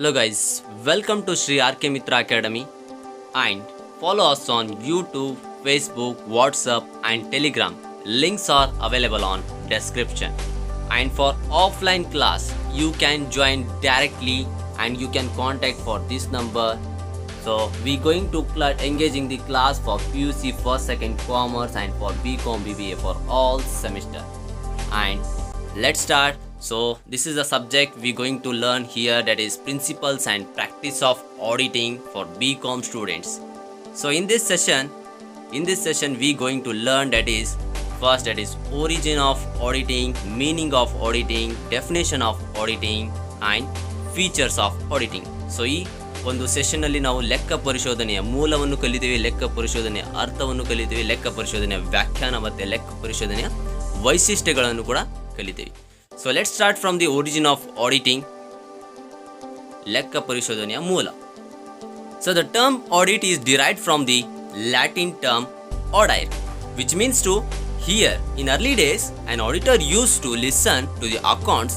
Hello guys, welcome to Sri RK Mitra Academy and follow us on YouTube, Facebook, WhatsApp and Telegram. Links are available on description. And for offline class, you can join directly and you can contact for this number. So we going to engaging the class for PUC first, second commerce and for BCom BBA for all semester. And let's start. So this is a subject we're going to learn here, that is principles and practice of auditing for BCom students. So in this session we going to learn that is origin of auditing, meaning of auditing, definition of auditing and features of auditing. So ಈ ಒಂದು session ಅಲ್ಲಿ ನಾವು ಲೆಕ್ಕ ಪರಿಶೋಧನೆಯ ಮೂಲವನ್ನು ಕಲಿತೀವಿ, ಲೆಕ್ಕ ಪರಿಶೋಧನೆಯ ಅರ್ಥವನ್ನು ಕಲಿತೀವಿ, ಲೆಕ್ಕ ಪರಿಶೋಧನೆಯ ವ್ಯಾಖ್ಯಾನ ಮತ್ತು ಲೆಕ್ಕ ಪರಿಶೋಧನೆಯ ವೈಶಿಷ್ಟ್ಯಗಳನ್ನು ಕೂಡ ಕಲಿತೀವಿ. So let's start from the origin of auditing. ಲೆಕ್ಕ ಪರಿಶೋಧನೆಯ ಮೂಲ. So the term audit is derived from the Latin term audire, which means to hear. In early days, an auditor used to listen to the accounts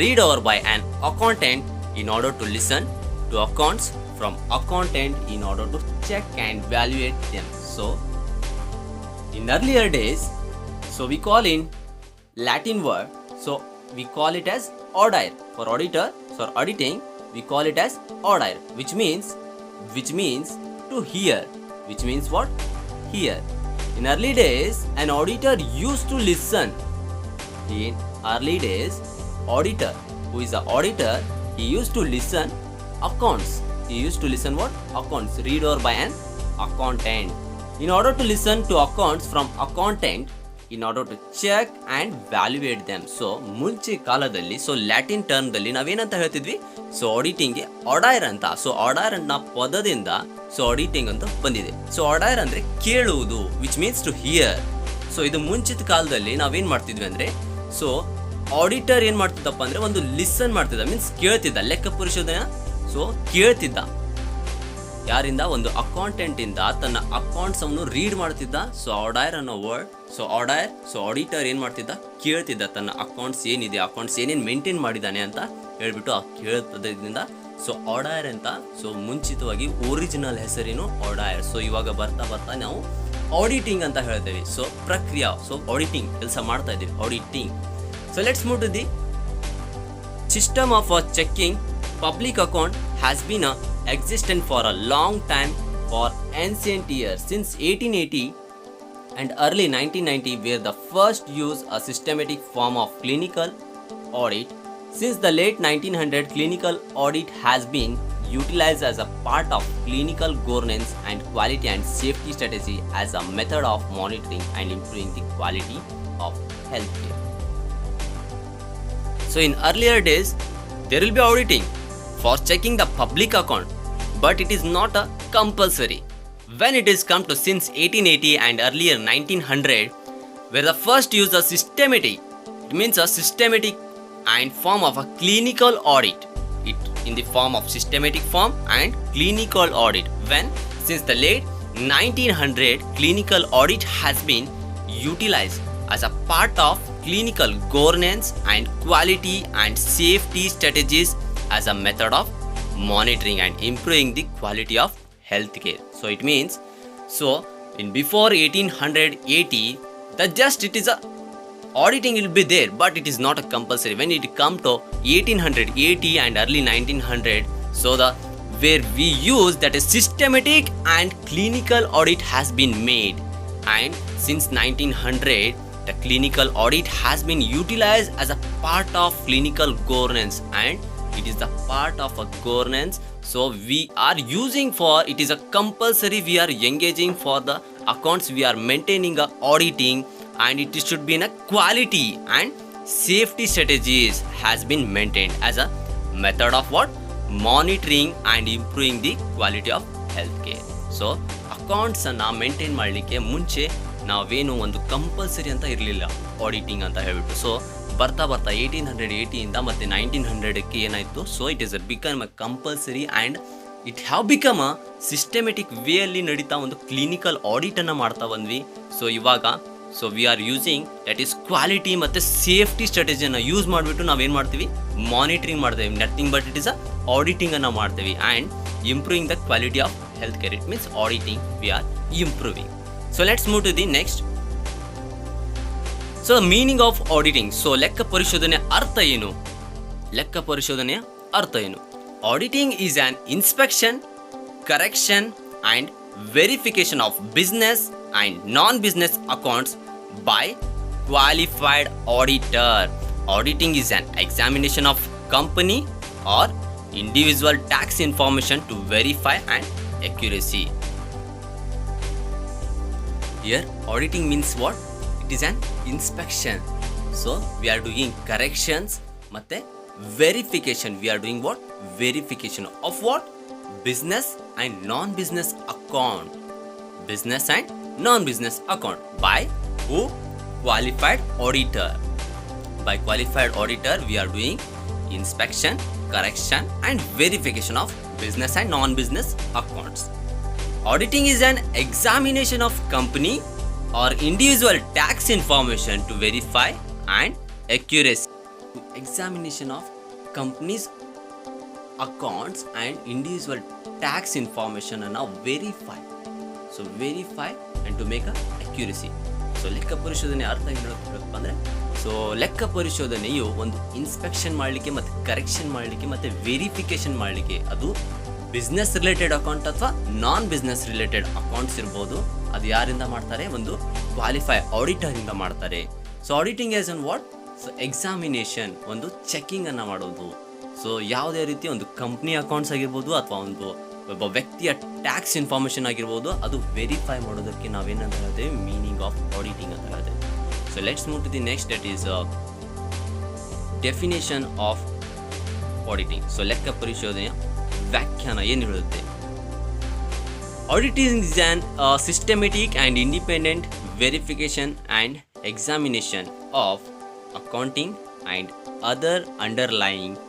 read over by an accountant in order to listen to accounts from accountant in order to check and evaluate them. So in earlier days, so we call in Latin word, so we call it as audire. For auditor, for auditing, we call it as audire, which means to hear, which means what? Hear. In early days, an auditor used to listen. In early days, auditor, who is an auditor, he used to listen accounts. He used to listen what? Accounts read over by an accountant. In order to listen to accounts from accountant, in order to check and evaluate them. So ಮುಂಚೆ ಕಾಲದಲ್ಲಿ Latin ಟರ್ಮ್ದಲ್ಲಿ ನಾವೇನಂತ ಹೇಳ್ತಿದ್ವಿ, ಆಡಿಟಿಂಗ್ಗೆ ಆಡೈರ್ ಅಂತ. ಆಡೈರ್ ಅನ್ನೋ ಪದದಿಂದ auditing ಅಂತ ಬಂದಿದೆ. ಆಡೈರ್ ಅಂದ್ರೆ ಕೇಳುವುದು, ವಿಚ್ ಮೀನ್ಸ್ ಟು ಹಿಯರ್. ಇದು ಮುಂಚಿತ ಕಾಲದಲ್ಲಿ ನಾವೇನ್ ಮಾಡ್ತಿದ್ವಿ ಅಂದ್ರೆ, ಆಡಿಟರ್ ಏನ್ ಮಾಡ್ತಿದ್ದಪ್ಪ ಅಂದ್ರೆ ಒಂದು ಲಿಸನ್ ಮಾಡ್ತಿದ್ದ, ಮೀನ್ಸ್ ಕೇಳ್ತಿದ್ದ, ಲೆಕ್ಕ ಪರಿಶೋಧನೆ ಕೇಳ್ತಿದ್ದ. ಯಾರಿಂದ? ಒಂದು ಅಕೌಂಟೆಂಟ್ ಇಂದ ತನ್ನ ಅಕೌಂಟ್ಸ್ ಅನ್ನು ರೀಡ್ ಮಾಡ್ತಿದ್ದ. ಆಡೈರ್ ಅನ್ನೋ ವರ್ಡ್, ಆಡಿಟರ್ ಏನ್ ಮಾಡ್ತಿದ್ದ? ಕೇಳ್ತಿದ್ದ ತನ್ನ ಅಕೌಂಟ್ಸ್ ಏನಿದೆ, ಅಕೌಂಟ್ಸ್ ಏನೇನು ಮೇಂಟೈನ್ ಮಾಡಿದ್ದಾನೆ ಅಂತ ಹೇಳ್ಬಿಟ್ಟು ಆ ಕೇಳ್ತದ್ರಿಂದ ಆಡೈರ್ ಅಂತ. ಮುಂಚಿತವಾಗಿ ಒರಿಜಿನಲ್ ಹೆಸರೇನು ಆಡೈರ್. ಇವಾಗ ಬರ್ತಾ ನಾವು ಆಡಿಟಿಂಗ್ ಅಂತ ಹೇಳ್ತೇವೆ. ಪ್ರಕ್ರಿಯೆ, ಆಡಿಟಿಂಗ್ ಕೆಲಸ ಮಾಡ್ತಾ ಇದ್ದೀವಿ, auditing. Let's move to the system of checking public account has been existent for a long time for ancient years. Since 1880 and early 1990 were the first use a systematic form of clinical audit. Since the late 1900, clinical audit has been utilized as a part of clinical governance and quality and safety strategy as a method of monitoring and improving the quality of healthcare. In earlier days, there will be auditing for checking the public account, but it is not a compulsory. When it is come to since 1880 and earlier 1900, where the first use a systematic, it means a systematic and form of a clinical audit. It in the form of systematic form and clinical audit. When since the late 1900, clinical audit has been utilized as a part of clinical governance and quality and safety strategies as a method of monitoring and improving the quality of healthcare. It means, in before 1880, it is a auditing will be there, but it is not a compulsory. When it come to 1880 and early 1900, where we use that a systematic and clinical audit has been made, and since 1900, the clinical audit has been utilized as a part of clinical governance, and it is the part of a governance. We are using for, it is a compulsory, we are engaging for the accounts, we are maintaining a auditing, and it should be in a quality and safety strategies has been maintained as a method of what? Monitoring and improving the quality of healthcare. Accounts ಅನ್ನ maintain ಮಾಡಲಿಕ್ಕೆ ಮುಂಚೆ ನಾವೇನು ಒಂದು compulsory ಅಂತ ಇರಲಿಲ್ಲ auditing ಅಂತ ಹೇಳ್ಬಿಟ್ಟು. ಬರ್ತಾ 1880 ಇಂದ ಮತ್ತೆ 1900ಕ್ಕೆ ಏನಾಯಿತು, it is become a compulsory and it have become a systematic way ಅಲ್ಲಿ ನಡೀತಾ ಒಂದು ಕ್ಲಿನಿಕಲ್ ಆಡಿಟನ್ನು ಮಾಡ್ತಾ ಬಂದ್ವಿ. ಇವಾಗ so we are using that is quality ಮತ್ತು ಸೇಫ್ಟಿ ಸ್ಟ್ರಾಟಜಿಯನ್ನು ಯೂಸ್ ಮಾಡಿಬಿಟ್ಟು ನಾವೇನು ಮಾಡ್ತೀವಿ, ಮಾನಿಟರಿಂಗ್ ಮಾಡ್ತೇವೆ. Nothing but it is a ಆಡಿಟಿಂಗನ್ನು ಮಾಡ್ತೀವಿ and improving the quality of health care. It means auditing we are improving. So let's move to the next. So meaning of auditing. So ಲೆಕ್ಕ ಪರಿಶೋಧನೆ ಅರ್ಥ ಏನು? ಲೆಕ್ಕ ಪರಿಶೋಧನೆಯ ಅರ್ಥ ಏನು? Auditing is on inspection, correction and verification of business and non business accounts by qualified auditor. Auditing is an examination of company or individual tax information to verify and accuracy. Here auditing means what? It is an inspection. So we are doing corrections ಮತ್ತೆ verification. We are doing what? Verification of what? Business and non-business account. Business and non-business account by who? Qualified auditor. By qualified auditor we are doing inspection, correction and verification of business and non-business accounts. Auditing is an examination of company or individual tax information to verify and accuracy. Examination of companies accounts and individual tax information and now verify. So verify and to make a accuracy. So ಲೆಕ್ಕ ಪರಿಶೋಧನೆ ಅರ್ಥ ಹೇಳಬೇಕಪ್ಪ ಅಂದರೆ, so ಲೆಕ್ಕ ಪರಿಶೋಧನೆಯು ಒಂದು inspection ಮಾಡಲಿಕ್ಕೆ ಮತ್ತು correction ಮಾಡಲಿಕ್ಕೆ ಮತ್ತು ವೆರಿಫಿಕೇಷನ್ ಮಾಡಲಿಕ್ಕೆ, ಅದು ಬಿಸ್ನೆಸ್ ರಿಲೇಟೆಡ್ ಅಕೌಂಟ್ ಅಥವಾ ನಾನ್ ಬಿಸ್ನೆಸ್ ರಿಲೇಟೆಡ್ ಅಕೌಂಟ್ಸ್ ಇರ್ಬೋದು, ಅದು ಯಾರಿಂದ ಮಾಡ್ತಾರೆ? ಒಂದು ಕ್ವಾಲಿಫೈ ಆಡಿಟರಿಂದ ಮಾಡ್ತಾರೆ. So auditing as an what? So examination, ಒಂದು ಚೆಕಿಂಗನ್ನು ಮಾಡೋದು. ಸೊ ಯಾವುದೇ ರೀತಿ ಒಂದು ಕಂಪ್ನಿ ಅಕೌಂಟ್ಸ್ ಆಗಿರ್ಬೋದು ಅಥವಾ ಒಬ್ಬ ವ್ಯಕ್ತಿಯ ಟ್ಯಾಕ್ಸ್ ಇನ್ಫಾರ್ಮೇಷನ್ ಆಗಿರ್ಬೋದು, ಅದು ವೆರಿಫೈ ಮಾಡೋದಕ್ಕೆ ನಾವೇನಂತ ಹೇಳ್ತೇವೆ? ಮೀನಿಂಗ್ ಆಫ್ ಆಡಿಟಿಂಗ್ ಅಂತ ಹೇಳ್ತೇವೆ. So let's move to the next, that is definition of auditing. So ಲೆಕ್ಕ ಪರಿಶೋಧನೆಯ ವ್ಯಾಖ್ಯಾನ ಏನು ಹೇಳುತ್ತೆ? Auditing is an systematic and independent verification and examination of accounting and other underlying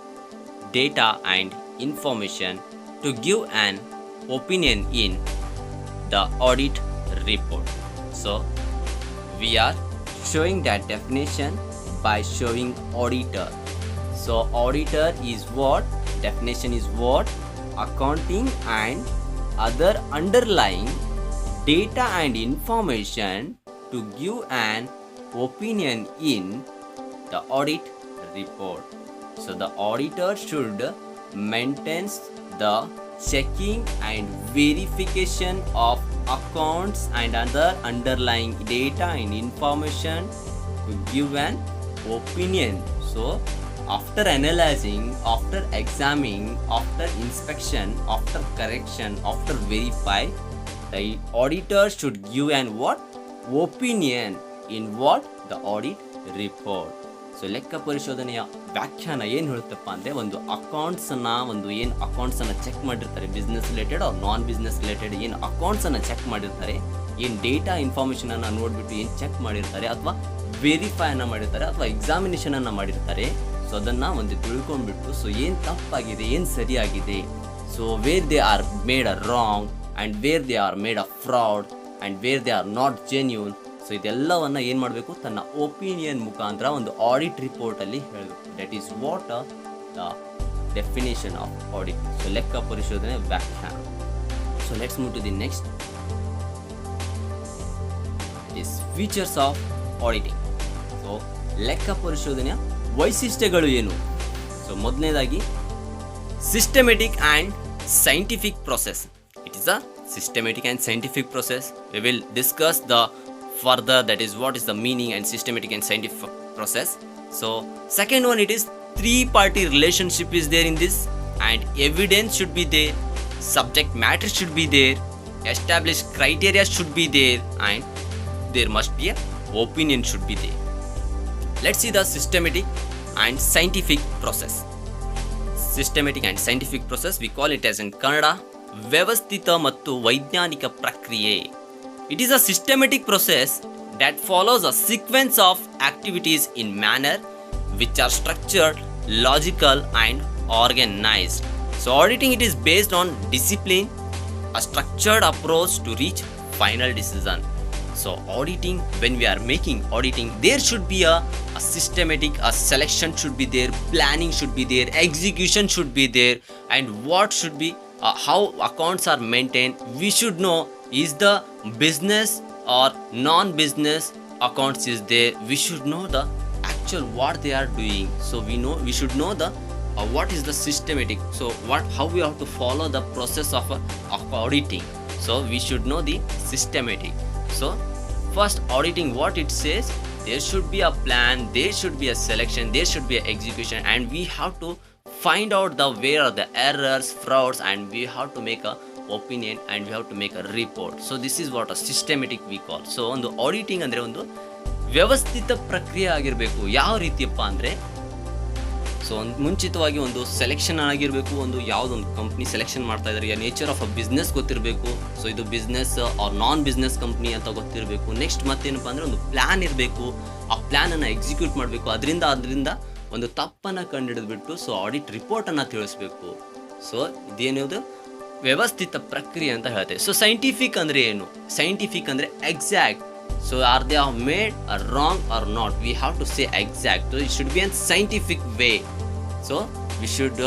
data and information to give an opinion in the audit report. So we are showing that definition by showing auditor. So auditor is what? Definition is what? Accounting and other underlying data and information to give an opinion in the audit report. So the auditor should maintain the checking and verification of accounts and other underlying data and information to give an opinion. So after analyzing, after examining, after inspection, after correction, after verify, the auditor should give an what? Opinion in what? The audit report. So ಲೆಕ್ಕ ಪರಿಶೋಧನೆಯ ವ್ಯಾಖ್ಯಾನ ಏನು ಹೇಳುತ್ತಪ್ಪ ಅಂದರೆ, ಒಂದು ಏನು ಅಕೌಂಟ್ಸನ್ನು check ಮಾಡಿರ್ತಾರೆ, business related R ನಾನ್ business related ಏನು ಅಕೌಂಟ್ಸನ್ನು check ಮಾಡಿರ್ತಾರೆ, ಏನು ಡೇಟಾ ಇನ್ಫಾರ್ಮೇಷನನ್ನು ನೋಡಿಬಿಟ್ಟು ಏನು ಚೆಕ್ ಮಾಡಿರ್ತಾರೆ ಅಥವಾ ವೆರಿಫೈಯನ್ನು ಮಾಡಿರ್ತಾರೆ ಅಥವಾ ಎಕ್ಸಾಮಿನೇಷನನ್ನು ಮಾಡಿರ್ತಾರೆ. ಸೊ ಅದನ್ನು ಒಂದು ತಿಳ್ಕೊಂಡ್ಬಿಟ್ಟು, ಸೊ ಏನು ತಪ್ಪಾಗಿದೆ, ಏನು ಸರಿಯಾಗಿದೆ, so where they are made a wrong and where they are made a fraud and where they are not genuine. So ಇದೆಲ್ಲವನ್ನು ಏನು ಮಾಡಬೇಕು? ತನ್ನ ಒಪಿನಿಯನ್ ಮುಖಾಂತರ ಒಂದು ಆಡಿಟ್ ರಿಪೋರ್ಟಲ್ಲಿ ಹೇಳಬೇಕು. That is what the definition of audit. So ಲೆಕ್ಕ ಪರಿಶೋಧನೆ ವ್ಯಾಖ್ಯಾನ. So let's move to the next is features of auditing. So ಲೆಕ್ಕ ಪರಿಶೋಧನೆಯ ವೈಶಿಷ್ಟ್ಯಗಳು ಏನು? ಸೊ ಮೊದಲನೇದಾಗಿ systematic and scientific process. It is a systematic and scientific process. We will discuss the further, that is what is the meaning and systematic and scientific process. So second one, it is three party relationship is there in this, and evidence should be there, subject matter should be there, established criteria should be there, and there must be a opinion should be there. Let's see the systematic and scientific process. Systematic and scientific process, we call it as in Kannada ವ್ಯವಸ್ಥಿತ ಮತ್ತು ವೈಜ್ಞಾನಿಕ ಪ್ರಕ್ರಿಯೆ. It is a systematic process that follows a sequence of activities in manner which are structured, logical and organized. So auditing, it is based on discipline, a structured approach to reach final decision. So auditing, when we are making auditing, there should be a systematic, a selection should be there, planning should be there, execution should be there, and what should be how accounts are maintained. We should know, is the business or non-business accounts is there. We should know the actual what they are doing. So we should know the what is the systematic. So how we have to follow the process of auditing. So we should know the systematic. So first, auditing, what it says, there should be a plan, there should be a selection, there should be an execution, and we have to find out the where are the errors, frauds, and we have to make a opinion and we have to make a report. So this is what a systematic we call. So ಒಂದು auditing ಅಂದರೆ ಒಂದು ವ್ಯವಸ್ಥಿತ ಪ್ರಕ್ರಿಯೆ ಆಗಿರಬೇಕು. ಯಾವ ರೀತಿಯಪ್ಪ ಅಂದರೆ, so ಒಂದು ಮುಂಚಿತವಾಗಿ ಒಂದು ಸೆಲೆಕ್ಷನ್ ಆಗಿರಬೇಕು. ಒಂದು ಯಾವುದೊಂದು ಕಂಪ್ನಿ ಸೆಲೆಕ್ಷನ್ ಮಾಡ್ತಾ ಇದ್ದಾರೆ, ನೇಚರ್ ಆಫ್ ಅ ಬಿಸ್ನೆಸ್ ಗೊತ್ತಿರಬೇಕು. ಸೊ ಇದು business or non business company ಅಂತ ಗೊತ್ತಿರಬೇಕು. ನೆಕ್ಸ್ಟ್ ಮತ್ತೇನಪ್ಪ ಅಂದರೆ ಒಂದು ಪ್ಲ್ಯಾನ್ ಇರಬೇಕು. ಆ ಪ್ಲ್ಯಾನನ್ನು ಎಕ್ಸಿಕ್ಯೂಟ್ ಮಾಡಬೇಕು. ಅದರಿಂದ ಒಂದು ತಪ್ಪನ್ನು ಕಂಡುಹಿಡಿದ್ಬಿಟ್ಟು ಸೊ ಆಡಿಟ್ ರಿಪೋರ್ಟನ್ನು ತಿಳಿಸ್ಬೇಕು. ಸೊ ಇದೇನಿದು ವ್ಯವಸ್ಥಿತ ಪ್ರಕ್ರಿಯೆ ಅಂತ ಹೇಳ್ತೇವೆ. ಸೊ ಸೈಂಟಿಫಿಕ್ ಅಂದರೆ ಏನು? ಸೈಂಟಿಫಿಕ್ ಅಂದರೆ exact. So are they made or wrong or not? We have to say exact. So it should be in scientific way. So we should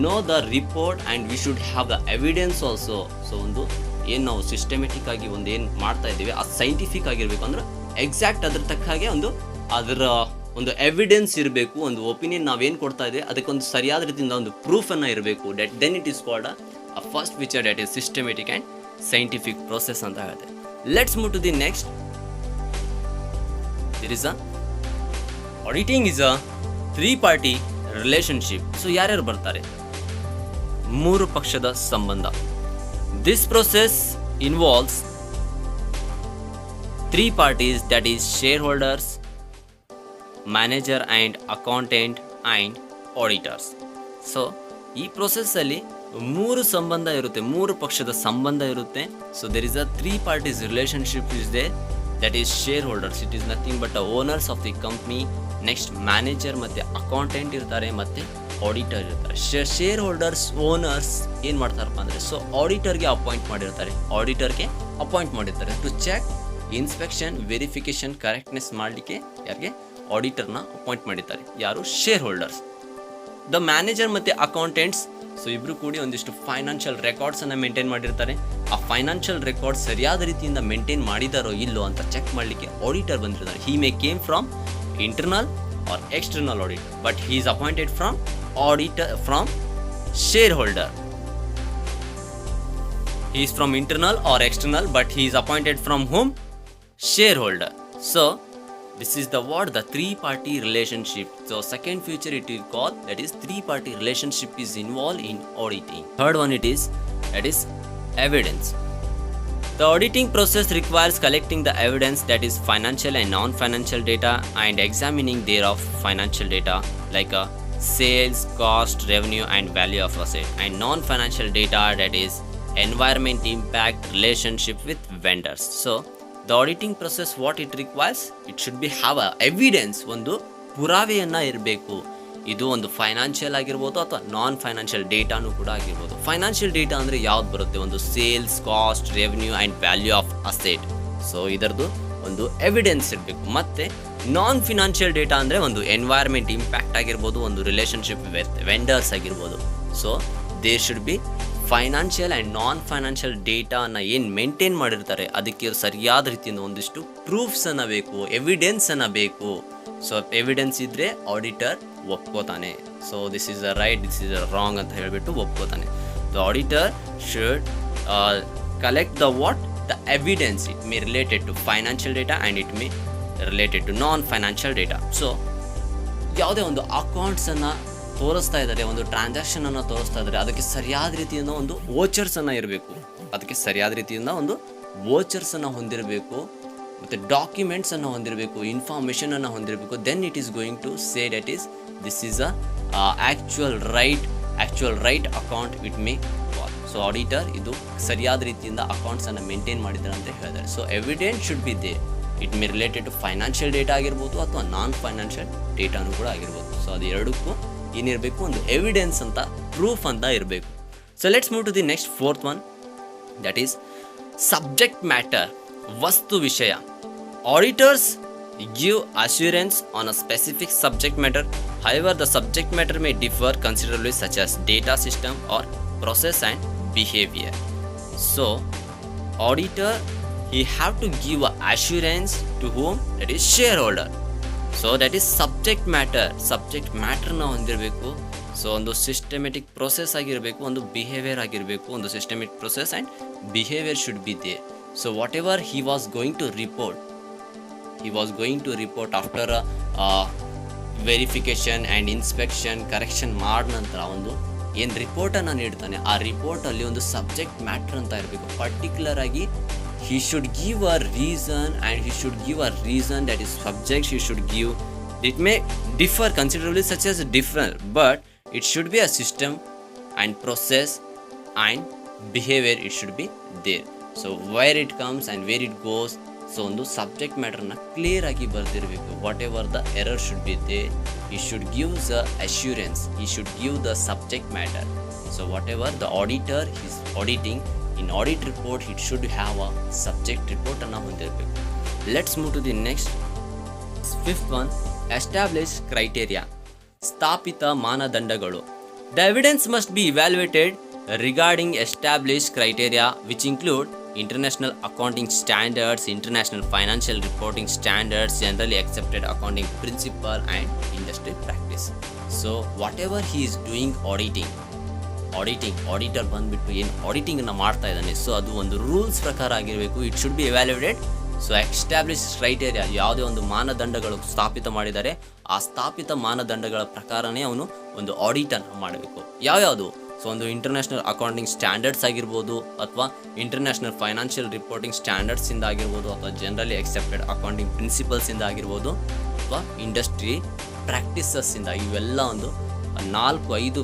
know the report and we should have the evidence also. So ಒಂದು ಏನು ನಾವು systematic ಆಗಿ ಒಂದು ಏನು ಮಾಡ್ತಾ ಇದ್ದೀವಿ ಅದು scientific ಆಗಿರಬೇಕು. ಅಂದ್ರೆ ಎಕ್ಸಾಕ್ಟ್ ಅದ್ರ ತಕ್ಕ ಹಾಗೆ ಅದರ ಒಂದು ಎವಿಡೆನ್ಸ್ ಇರಬೇಕು. ಒಂದು ಒಪಿನಿಯನ್ ನಾವೇನು ಕೊಡ್ತಾ ಇದ್ದೀವಿ ಅದಕ್ಕೊಂದು ಸರಿಯಾದ ರೀತಿಯಿಂದ ಒಂದು ಪ್ರೂಫನ್ನು ಇರಬೇಕು. Then it is called a first feature that is systematic and scientific process ಅಂತ ಹೇಳ್ತೇವೆ. Let's move to the next. Auditing is a three-party relationship. So ಯಾರ್ಯಾರು ಬರ್ತಾರೆ? ಮೂರು ಪಕ್ಷದ ಸಂಬಂಧ. This process involves three parties, that is shareholders, manager and accountant and auditors. So ಈ process ಅಲ್ಲಿ ಮೂರು ಸಂಬಂಧ ಇರುತ್ತೆ, ಮೂರು ಪಕ್ಷದ ಸಂಬಂಧ ಇರುತ್ತೆ. So there is a three parties relationship is there. That is shareholders, it is nothing but the owners of the company. Next manager ಮತ್ತು ಅಕೌಂಟೆಂಟ್ ಇರ್ತಾರೆ, ಮತ್ತು ಆಡಿಟರ್ ಇರ್ತಾರೆ. ಶೇರ್ ಹೋಲ್ಡರ್ಸ್, ಓನರ್ಸ್ ಏನು ಮಾಡ್ತಾರಪ್ಪ ಅಂದರೆ, ಸೊ ಆಡಿಟರ್ಗೆ ಅಪಾಯಿಂಟ್ ಮಾಡಿರ್ತಾರೆ to check, inspection, verification, correctness ಮಾಡಲಿಕ್ಕೆ ಯಾರಿಗೆ ಆಡಿಟರ್ನ ಅಪಾಯಿಂಟ್ ಮಾಡಿರ್ತಾರೆ. ಯಾರು? Shareholders. ದ ಮ್ಯಾನೇಜರ್ ಮತ್ತು ಅಕೌಂಟೆಂಟ್ಸ್, ಸೊ ಇಬ್ಬರು ಕೂಡಿ ಒಂದಿಷ್ಟು ಫೈನಾನ್ಷಿಯಲ್ ರೆಕಾರ್ಡ್ಸನ್ನು ಮೇಂಟೈನ್ ಮಾಡಿರ್ತಾರೆ. ಆ ಫೈನಾನ್ಷಿಯಲ್ ರೆಕಾರ್ಡ್ ಸರಿಯಾದ ರೀತಿಯಿಂದ ಮೇಂಟೈನ್ ಮಾಡಿದಾರೋ ಇಲ್ಲೋ ಅಂತ ಚೆಕ್ ಮಾಡಲಿಕ್ಕೆ ಆಡಿಟರ್ ಬಂದಿರ್ತಾರೆ. He may came from internal or external audit, but he is appointed from share holder. He is from internal or external, but he is appointed from whom? Shareholder. So this is the three-party relationship. So second feature it is called, that is three-party relationship is involved in auditing. Third one that is evidence. The auditing process requires collecting the evidence, that is financial and non-financial data, and examining thereof financial data like sales, cost, revenue and value of asset, and non-financial data, that is environment impact, relationship with vendors. So the auditing process what it requires, it should be have a evidence, ಒಂದು ಪುರಾವೆಯನ್ನು ಇರಬೇಕು. ಇದು ಒಂದು financial ಆಗಿರ್ಬೋದು ಅಥವಾ ನಾನ್ financial ಡೇಟಾನು ಕೂಡ ಆಗಿರ್ಬೋದು. Financial data ಅಂದರೆ ಯಾವ್ದು ಬರುತ್ತೆ? ಒಂದು sales, cost, revenue and value of asset. So ಇದರದ್ದು ಒಂದು ಎವಿಡೆನ್ಸ್ ಇರಬೇಕು. ಮತ್ತು ನಾನ್ ಫಿನಾನ್ಷಿಯಲ್ ಡೇಟಾ ಅಂದರೆ ಒಂದು ಎನ್ವೈರ್ಮೆಂಟ್ ಇಂಪ್ಯಾಕ್ಟ್ ಆಗಿರ್ಬೋದು, ಒಂದು ರಿಲೇಷನ್ಶಿಪ್ ವಿತ್ ವೆಂಡರ್ಸ್ ಆಗಿರ್ಬೋದು. So there should be financial and non financial ಡೇಟಾನ ಏನು ಮೇಂಟೈನ್ ಮಾಡಿರ್ತಾರೆ ಅದಕ್ಕೆ ಸರಿಯಾದ ರೀತಿಯಿಂದ ಒಂದಿಷ್ಟು ಪ್ರೂಫ್ಸನ್ನು ಬೇಕು, ಎವಿಡೆನ್ಸನ್ನು ಬೇಕು. ಸೊ ಎವಿಡೆನ್ಸ್ ಇದ್ದರೆ ಆಡಿಟರ್ ಒಪ್ಕೋತಾನೆ. So this is a right, this is a wrong ಅಂತ ಹೇಳಿಬಿಟ್ಟು ಒಪ್ಕೋತಾನೆ. The auditor should collect the evidence. It may related to financial data and it may related to non-financial data. So ಯಾವುದೇ ಒಂದು ಅಕೌಂಟ್ಸನ್ನು ತೋರಿಸ್ತಾ ಇದ್ದಾರೆ, ಒಂದು ಟ್ರಾನ್ಸಾಕ್ಷನನ್ನು ತೋರಿಸ್ತಾ ಇದ್ದಾರೆ, ಅದಕ್ಕೆ ಸರಿಯಾದ ರೀತಿಯಿಂದ ಒಂದು ವೋಚರ್ಸನ್ನು ಇರಬೇಕು, ವೋಚರ್ಸನ್ನು ಹೊಂದಿರಬೇಕು, ಮತ್ತು ಡಾಕ್ಯುಮೆಂಟ್ಸನ್ನು ಹೊಂದಿರಬೇಕು, ಇನ್ಫಾರ್ಮೇಷನನ್ನು ಹೊಂದಿರಬೇಕು. Then it is going to say that is this is a actual right account it may call. So auditor ಇದು ಸರಿಯಾದ ರೀತಿಯಿಂದ ಅಕೌಂಟ್ಸನ್ನು ಮೇಂಟೈನ್ ಮಾಡಿದ್ದಾರೆ ಅಂತ ಹೇಳಿದ್ದಾರೆ. So evidence should be they. It may related to financial data ಆಗಿರ್ಬೋದು ಅಥವಾ ನಾನ್ financial ಡೇಟಾನು ಕೂಡ ಆಗಿರ್ಬೋದು. ಸೊ ಅದು ಎರಡಕ್ಕೂ ಏನಿರಬೇಕು? ಒಂದು ಎವಿಡೆನ್ಸ್ ಅಂತ, ಪ್ರೂಫ್ ಅಂತ ಇರಬೇಕು. So let's move to the next fourth one, that is subject matter. ವಸ್ತು ವಿಷಯ. Auditors give assurance on a specific subject matter. However, the subject matter may differ considerably, such as data system or process and behavior. So, auditor, he have to give a assurance to whom? That is shareholder. So that is subject matter ನ ಹೊಂದಿರಬೇಕು. So ಒಂದು systematic process ಆಗಿರಬೇಕು, ಒಂದು behaviour ಆಗಿರಬೇಕು. ಒಂದು systematic process and behaviour should be there. So whatever he was going to report after verification and inspection correction ಮಾಡಿದ ನಂತರ ಒಂದು ಏನು ರಿಪೋರ್ಟನ್ನು ನೀಡ್ತಾನೆ, ಆ ರಿಪೋರ್ಟಲ್ಲಿ ಒಂದು ಸಬ್ಜೆಕ್ಟ್ ಮ್ಯಾಟ್ರ್ ಅಂತ ಇರಬೇಕು. ಪರ್ಟಿಕ್ಯುಲರ್ ಆಗಿ he should give a reason, and he should give a reason that is subject he should give. It may differ considerably, such as different, but it should be a system and process and behavior, it should be there. So where it comes and where it goes, so ಒಂದು subject ಮ್ಯಾಟರ್ನ clear ಆಗಿ ಬರ್ತಿರಬೇಕು. Whatever the error should be there, he should give the assurance, he should give the subject matter. So whatever the auditor is auditing, in audit report it should have a subject report ಅನ್ನು ಹೊಂದಿರಬೇಕು. Let's move to the next. Fifth one, establish criteria. ಸ್ಥಾಪಿತ ಮಾನದಂಡಗಳು. The evidence must be evaluated regarding established criteria, which include international accounting standards, international financial reporting standards, generally accepted accounting principle and industry practice. So whatever he is doing auditor ಬಂದುಬಿಟ್ಟು ಏನು ಆಡಿಟಿಂಗನ್ನು ಮಾಡ್ತಾ ಇದ್ದಾನೆ, so ಅದು ಒಂದು rules ಪ್ರಕಾರ ಆಗಿರಬೇಕು. It should be evaluated. So establish criteria, ಯಾವುದೇ ಒಂದು ಮಾನದಂಡಗಳು ಸ್ಥಾಪಿತ ಮಾಡಿದ್ದಾರೆ, ಆ ಸ್ಥಾಪಿತ ಮಾನದಂಡಗಳ ಪ್ರಕಾರನೇ ಅವನು ಒಂದು ಆಡಿಟನ್ನು ಮಾಡಬೇಕು. ಯಾವ್ಯಾವುದು? ಸೊ ಒಂದು ಇಂಟರ್ನ್ಯಾಷನಲ್ ಅಕೌಂಟಿಂಗ್ ಸ್ಟ್ಯಾಂಡರ್ಡ್ಸ್ ಆಗಿರ್ಬೋದು, ಅಥವಾ ಇಂಟರ್ನ್ಯಾಷನಲ್ ಫೈನಾನ್ಷಿಯಲ್ ರಿಪೋರ್ಟಿಂಗ್ ಸ್ಟ್ಯಾಂಡರ್ಡ್ಸಿಂದ ಆಗಿರ್ಬೋದು, ಅಥವಾ ಜನರಲಿ ಅಕ್ಸೆಪ್ಟೆಡ್ ಅಕೌಂಟಿಂಗ್ ಪ್ರಿನ್ಸಿಪಲ್ಸಿಂದ ಆಗಿರ್ಬೋದು, ಅಥವಾ ಇಂಡಸ್ಟ್ರಿ ಪ್ರಾಕ್ಟೀಸಸ್ಸಿಂದ. ಇವೆಲ್ಲ ಒಂದು 4-5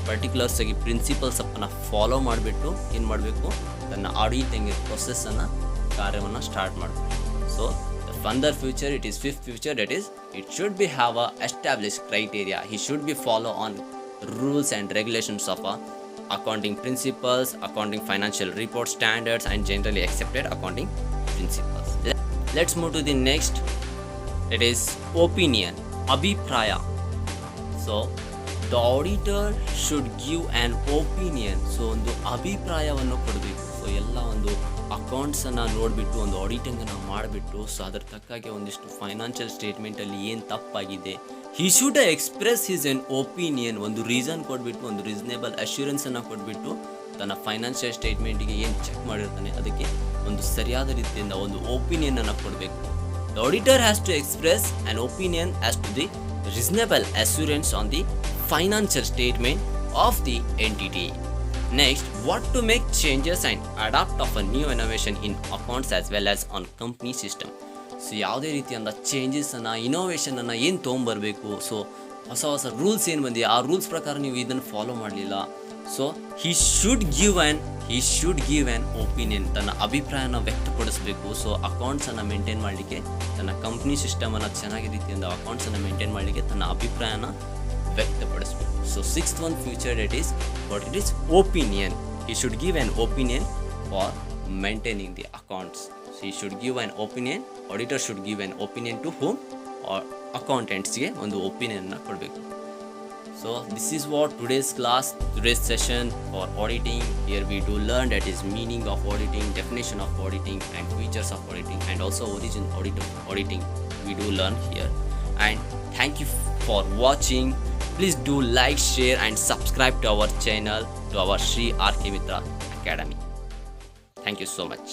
ಪರ್ಟಿಕ್ಯುಲರ್ಸ್ ಆಗಿ ಪ್ರಿನ್ಸಿಪಲ್ಸ್ ಅನ್ನು ಫಾಲೋ ಮಾಡಿಬಿಟ್ಟು ಏನು ಮಾಡಬೇಕು, ತನ್ನ ಆಡಿಟಿಂಗ್ ಪ್ರೊಸೆಸ್ಸನ್ನು ಕಾರ್ಯವನ್ನು ಸ್ಟಾರ್ಟ್ ಮಾಡಬೇಕು. So further future, it is fifth future, that is it should B have a establish criteria. He should be follow on rules and regulations of accounting principles, accounting financial report standards and generally accepted accounting principles. Let's move to the next. It is opinion, abhipraya. So the auditor should give an opinion. So ಒಂದು ಅಭಿಪ್ರಾಯವನ್ನು ಕೊಡಬೇಕು. So ಎಲ್ಲ ಒಂದು ಅಕೌಂಟ್ಸನ್ನು ನೋಡಿಬಿಟ್ಟು ಒಂದು ಆಡಿಟಿಂಗನ್ನು ಮಾಡಿಬಿಟ್ಟು, so ಅದರ ತಕ್ಕಾಗೆ ಒಂದಿಷ್ಟು ಫೈನಾನ್ಷಿಯಲ್ ಸ್ಟೇಟ್ಮೆಂಟಲ್ಲಿ ಏನು ತಪ್ಪಾಗಿದೆ, he should express his an opinion. ಒಂದು ರೀಸನ್ ಕೊಟ್ಬಿಟ್ಟು, ಒಂದು ರೀಸನೇಬಲ್ ಅಶ್ಯೂರೆನ್ಸನ್ನು ಕೊಟ್ಬಿಟ್ಟು, ತನ್ನ ಫೈನಾನ್ಷಿಯಲ್ ಸ್ಟೇಟ್ಮೆಂಟಿಗೆ ಏನು ಚೆಕ್ ಮಾಡಿರ್ತಾನೆ ಅದಕ್ಕೆ ಒಂದು ಸರಿಯಾದ ರೀತಿಯಿಂದ ಒಂದು ಒಪಿನಿಯನನ್ನು ಕೊಡಬೇಕು. The auditor has to express an opinion as to the reasonable assurance on the financial statement of the entity. Next, what to make changes and adapt of a new innovation in accounts as well as on company system. So ಯಾವುದೇ ರೀತಿಯಿಂದ ಚೇಂಜಸನ್ನು, ಇನೋವೇಷನನ್ನು ಏನು ತೊಗೊಂಬರಬೇಕು, so ಹೊಸ rules ಏನು ಬಂದಿದೆ, ಆ rules ಪ್ರಕಾರ ನೀವು ಇದನ್ನು ಫಾಲೋ ಮಾಡಲಿಲ್ಲ, so he should give an opinion, ತನ್ನ ಅಭಿಪ್ರಾಯನ ವ್ಯಕ್ತಪಡಿಸಬೇಕು. ಸೊ ಅಕೌಂಟ್ಸನ್ನು ಮೇಂಟೈನ್ ಮಾಡಲಿಕ್ಕೆ, ತನ್ನ ಕಂಪ್ನಿ ಸಿಸ್ಟಮನ್ನು ಚೆನ್ನಾಗಿ ರೀತಿಯಿಂದ ಅಕೌಂಟ್ಸನ್ನು ಮೇಂಟೈನ್ ಮಾಡಲಿಕ್ಕೆ ತನ್ನ ಅಭಿಪ್ರಾಯನ ವ್ಯಕ್ತಪಡಿಸಬೇಕು. So sixth one future, it is opinion. He should give an opinion for maintaining the accounts. So he should give an opinion. Auditor should give an opinion to whom? Or accountantsಗೆ ಒಂದು ಒಪಿನಿಯನ್ನ ಕೊಡಬೇಕು. So this is what today's session for auditing. Here we do learn that is meaning of auditing, definition of auditing and features of auditing, and also origin auditing we do learn here. And thank you for watching. Please do like, share and subscribe to our channel, to our Sri R.K. Mitra Academy. Thank you so much.